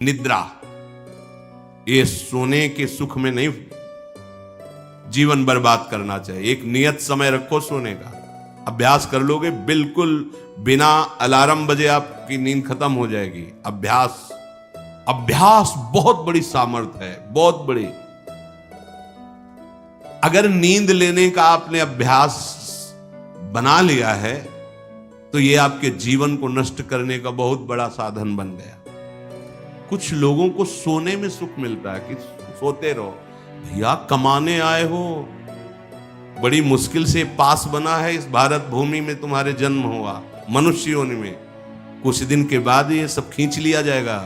निद्रा, ये सोने के सुख में नहीं जीवन बर्बाद करना चाहिए। एक नियत समय रखो सोने का, अभ्यास कर लोगे बिल्कुल बिना अलार्म बजे आपकी नींद खत्म हो जाएगी। अभ्यास अभ्यास बहुत बड़ी सामर्थ्य है, बहुत बड़ी। अगर नींद लेने का आपने अभ्यास बना लिया है तो ये आपके जीवन को नष्ट करने का बहुत बड़ा साधन बन गया। कुछ लोगों को सोने में सुख मिलता है कि सोते रहो। भैया कमाने आए हो, बड़ी मुश्किल से पास बना है इस भारत भूमि में तुम्हारे जन्म हुआ, मनुष्य योनि में। कुछ दिन के बाद ये सब खींच लिया जाएगा।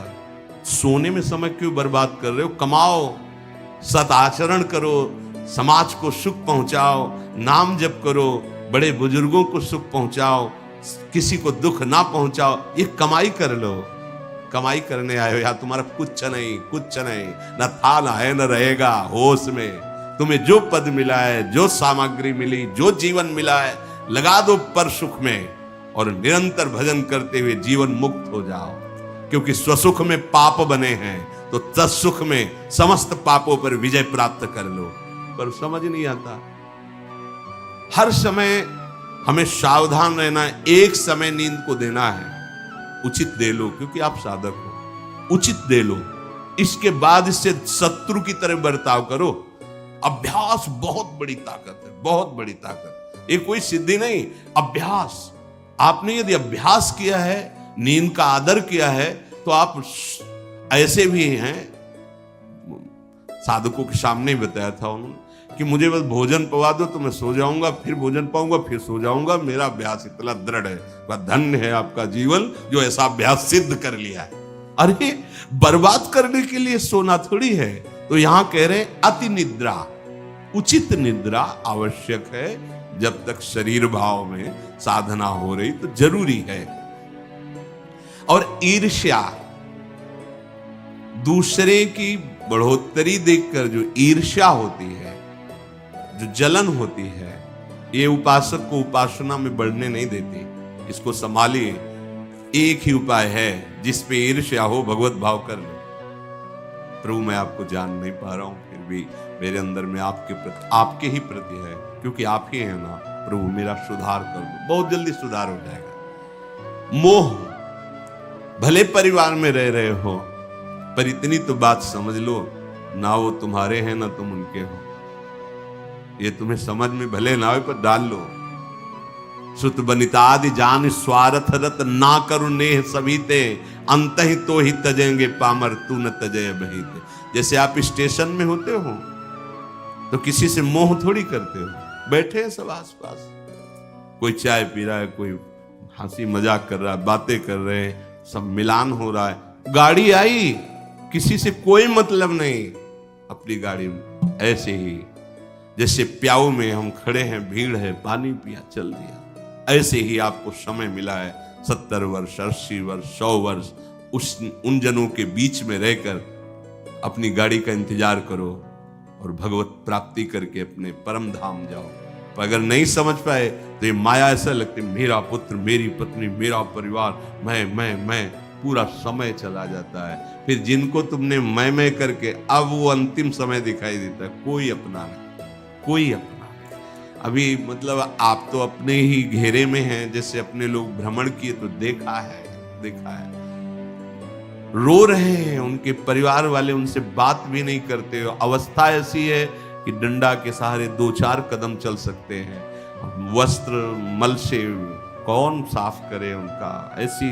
सोने में समय क्यों बर्बाद कर रहे हो? कमाओ, सत आचरण करो, समाज को सुख पहुंचाओ, नाम जप करो, बड़े बुजुर्गों को सुख पहुंचाओ, किसी को दुख ना पहुंचाओ। ये कमाई कर लो। कमाई करने आए हो या तुम्हारा कुछ नहीं, कुछ नहीं, न था न है न रहेगा। होश में तुम्हें जो पद मिला है, जो सामग्री मिली, जो जीवन मिला है, लगा दो पर सुख में और निरंतर भजन करते हुए जीवन मुक्त हो जाओ। क्योंकि स्वसुख में पाप बने हैं तो तत्सुख में समस्त पापों पर विजय प्राप्त कर लो। पर समझ नहीं आता। हर समय हमें सावधान रहना है। एक समय नींद को देना है, उचित दे लो, क्योंकि आप साधक हो, उचित दे लो। इसके बाद इससे शत्रु की तरह बर्ताव करो। अभ्यास बहुत बड़ी ताकत है, बहुत बड़ी ताकत। ये कोई सिद्धि नहीं, अभ्यास। आपने यदि अभ्यास किया है, नींद का आदर किया है, तो आप ऐसे भी हैं। साधकों के सामने ही बताया था उन्होंने कि मुझे बस भोजन पवा दो तो मैं सो जाऊंगा, फिर भोजन पाऊंगा, फिर सो जाऊंगा। मेरा अभ्यास इतना दृढ़ है। वह धन्य है आपका जीवन जो ऐसा अभ्यास सिद्ध कर लिया है। अरे बर्बाद करने के लिए सोना थोड़ी है। तो यहां कह रहे अति निद्रा, उचित निद्रा आवश्यक है। जब तक शरीर भाव में साधना हो रही तो जरूरी है। और ईर्ष्या, दूसरे की बढ़ोतरी देखकर जो ईर्ष्या होती है, जो जलन होती है, ये उपासक को उपासना में बढ़ने नहीं देती। इसको संभालिए। एक ही उपाय है, जिस पे ईर्ष्या हो भगवत भाव कर लो। प्रभु मैं आपको जान नहीं पा रहा हूं, फिर भी मेरे अंदर में आपके प्रति, आपके ही प्रति है, क्योंकि आप ही हैं ना। प्रभु मेरा सुधार कर दो, बहुत जल्दी सुधार हो जाएगा। मोह, भले परिवार में रह रहे हो, पर इतनी तो बात समझ लो, ना वो तुम्हारे हैं ना तुम उनके हो। ये तुम्हें समझ में भले ना हो, पर डाल लो। सुत बनितादि जान स्वार्थ रत, ना करू नेह सभी ते, अंत ही तो ही तजेंगे पामर, तू न तजय बहिते। जैसे आप स्टेशन में होते हो तो किसी से मोह थोड़ी करते हो। बैठे हैं सब आसपास, कोई चाय पी रहा है, कोई हंसी मजाक कर रहा है, बातें कर रहे हैं, सब मिलान हो रहा है। गाड़ी आई, किसी से कोई मतलब नहीं, अपनी गाड़ी में ऐसे ही जैसे प्याऊ में हम खड़े हैं, भीड़ है, पानी पिया, चल दिया। ऐसे ही आपको समय मिला है 70 वर्ष, 80 वर्ष, 100 वर्ष, उन जनों के बीच में रहकर अपनी गाड़ी का इंतजार करो और भगवत प्राप्ति करके अपने परम धाम जाओ। पर अगर नहीं समझ पाए तो ये माया ऐसा लगती, मेरा पुत्र, मेरी पत्नी, मेरा परिवार, मैं, पूरा समय चला जाता है। फिर जिनको तुमने मैं करके अब वो अंतिम समय दिखाई देता है। कोई अपना नहीं, कोई अपना। अभी मतलब आप तो अपने ही घेरे में हैं। जैसे अपने लोग भ्रमण किए तो देखा है। रो रहे हैं, उनके परिवार वाले उनसे बात भी नहीं करते। अवस्था ऐसी है कि डंडा के सहारे 2-4 कदम चल सकते हैं। वस्त्र मल से कौन साफ करे उनका। ऐसी,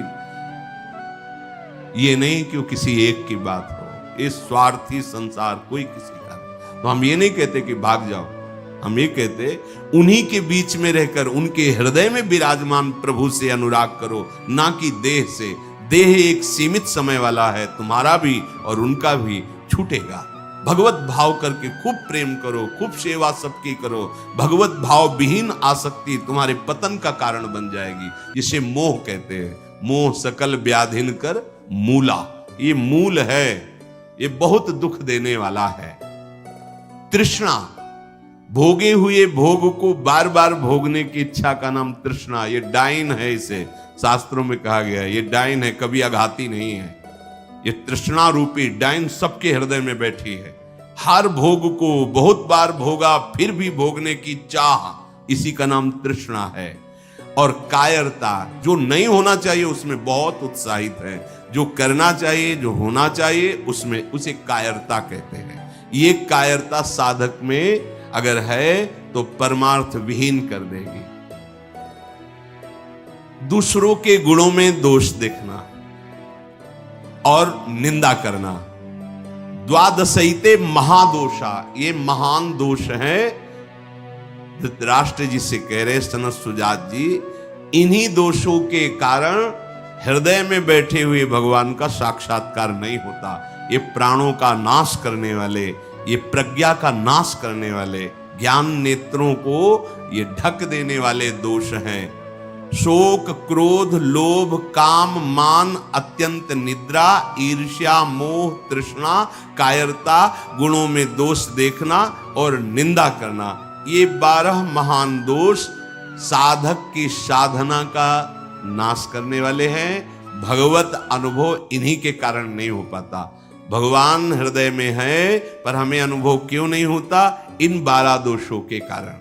ये नहीं कि वो किसी एक की बात हो। इस स्वार्थी संसार कोई किसी का नहीं। तो हम ये नहीं कहते कि भाग जाओ, हम ये कहते उन्हीं के बीच में रहकर उनके हृदय में विराजमान प्रभु से अनुराग करो, ना कि देह से। देह एक सीमित समय वाला है, तुम्हारा भी और उनका भी छूटेगा। भगवत भाव करके खूब प्रेम करो, खूब सेवा सबकी करो। भगवत भाव विहीन आसक्ति तुम्हारे पतन का कारण बन जाएगी, जिसे मोह कहते हैं। मोह सकल व्याधिन कर मूला, ये मूल है, ये बहुत दुख देने वाला है। तृष्णा, भोगे हुए भोग को बार बार भोगने की इच्छा का नाम तृष्णा। ये डाइन है, इसे शास्त्रों में कहा गया है, ये डाइन है, कभी आघाती नहीं है। ये तृष्णा रूपी डाइन सबके हृदय में बैठी है। हर भोग को बहुत बार भोगा फिर भी भोगने की चाह, इसी का नाम तृष्णा है। और कायरता, जो नहीं होना चाहिए उसमें बहुत उत्साहित है, जो करना चाहिए, जो होना चाहिए उसमें, उसे कायरता कहते हैं। ये कायरता साधक में अगर है तो परमार्थ विहीन कर देगी। दूसरों के गुणों में दोष देखना और निंदा करना, द्वादशैते महादोषा, ये महान दोष है। धृतराष्ट्र जी से कह रहे सनत सुजात जी, इन्हीं दोषों के कारण हृदय में बैठे हुए भगवान का साक्षात्कार नहीं होता। ये प्राणों का नाश करने वाले, ये प्रज्ञा का नाश करने वाले, ज्ञान नेत्रों को ये ढक देने वाले दोष हैं। शोक, क्रोध, लोभ, काम, मान, अत्यंत निद्रा, ईर्ष्या, मोह, तृष्णा, कायरता, गुणों में दोष देखना और निंदा करना, ये 12 महान दोष साधक की साधना का नाश करने वाले हैं। भगवत अनुभव इन्हीं के कारण नहीं हो पाता। भगवान हृदय में है पर हमें अनुभव क्यों नहीं होता? इन 12 दोषों के कारण।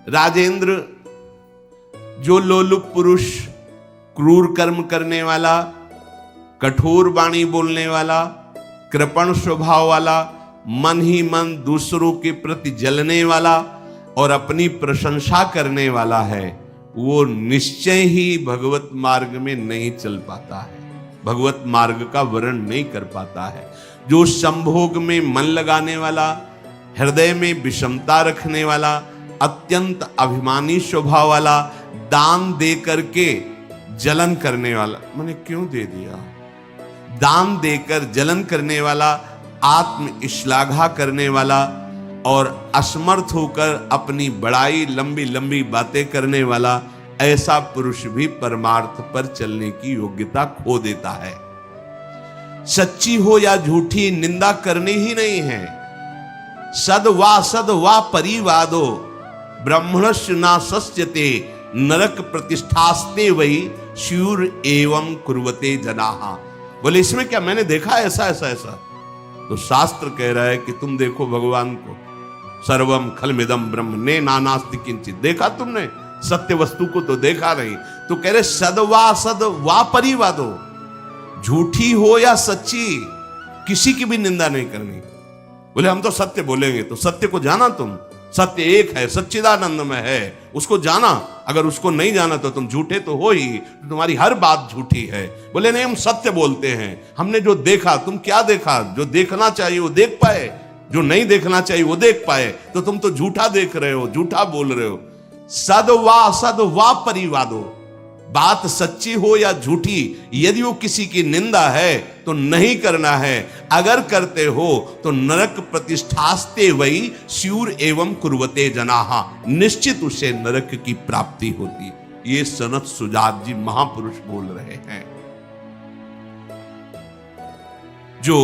राजेंद्र, जो लोलुप पुरुष, क्रूर कर्म करने वाला, कठोर वाणी बोलने वाला, कृपण स्वभाव वाला, मन ही मन दूसरों के प्रति जलने वाला और अपनी प्रशंसा करने वाला है, वो निश्चय ही भगवत मार्ग में नहीं चल पाता है, भगवत मार्ग का वर्ण नहीं कर पाता है। जो संभोग में मन लगाने वाला, हृदय में विषमता रखने वाला, अत्यंत अभिमानी स्वभाव वाला, दान दे करके जलन करने वाला, मैंने क्यों दे दिया, दान देकर जलन करने वाला, आत्म श्लाघा करने वाला और असमर्थ होकर अपनी बड़ाई, लंबी लंबी बातें करने वाला, ऐसा पुरुष भी परमार्थ पर चलने की योग्यता खो देता है। सच्ची हो या झूठी, निंदा करनी ही नहीं है। सद वा परिवादो ब्रह्मणस्य ना सस्यते नरक प्रतिष्ठास्ते वही शूर एवं कुर्वते जनाहा। बोले इसमें क्या, मैंने देखा ऐसा ऐसा ऐसा? तो शास्त्र कह रहा है कि तुम देखो भगवान को, सर्वम खलमिदम ब्रह्म ने नानास्ति किंचित, देखा तुमने? सत्य वस्तु को तो देखा नहीं। तो कह रहे सद वा परिवादो, झूठी हो या सच्ची, किसी की भी निंदा नहीं करनी। बोले हम तो सत्य बोलेंगे, तो सत्य को जाना तुम, सत्य एक है, सच्चिदानंद में है, उसको जाना। अगर उसको नहीं जाना तो तुम झूठे तो हो ही, तुम्हारी हर बात झूठी है। बोले नहीं, हम सत्य बोलते हैं, हमने जो देखा। तुम क्या देखा? जो देखना चाहिए वो देख पाए, जो नहीं देखना चाहिए वो देख पाए, तो तुम तो झूठा देख रहे हो, झूठा बोल रहे हो। सद वा परिवादो, बात सच्ची हो या झूठी, यदि वो किसी की निंदा है तो नहीं करना है। अगर करते हो तो नरक प्रतिष्ठास्ते वही स्यूर एवं कुर्वते जनाहा, निश्चित उसे नरक की प्राप्ति होती। ये सनत सुजात जी महापुरुष बोल रहे हैं। जो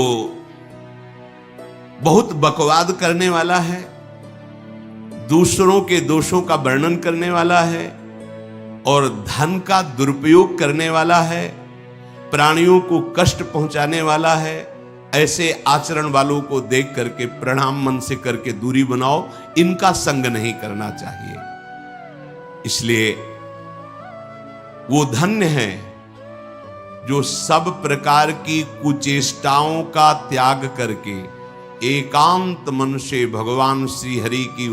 बहुत बकवाद करने वाला है, दूसरों के दोषों का वर्णन करने वाला है और धन का दुरुपयोग करने वाला है, प्राणियों को कष्ट पहुंचाने वाला है, ऐसे आचरण वालों को देख करके प्रणाम मन से करके दूरी बनाओ। इनका संग नहीं करना चाहिए। इसलिए वो धन्य है जो सब प्रकार की कुचेष्टाओं का त्याग करके एकांत मन से भगवान श्री हरि की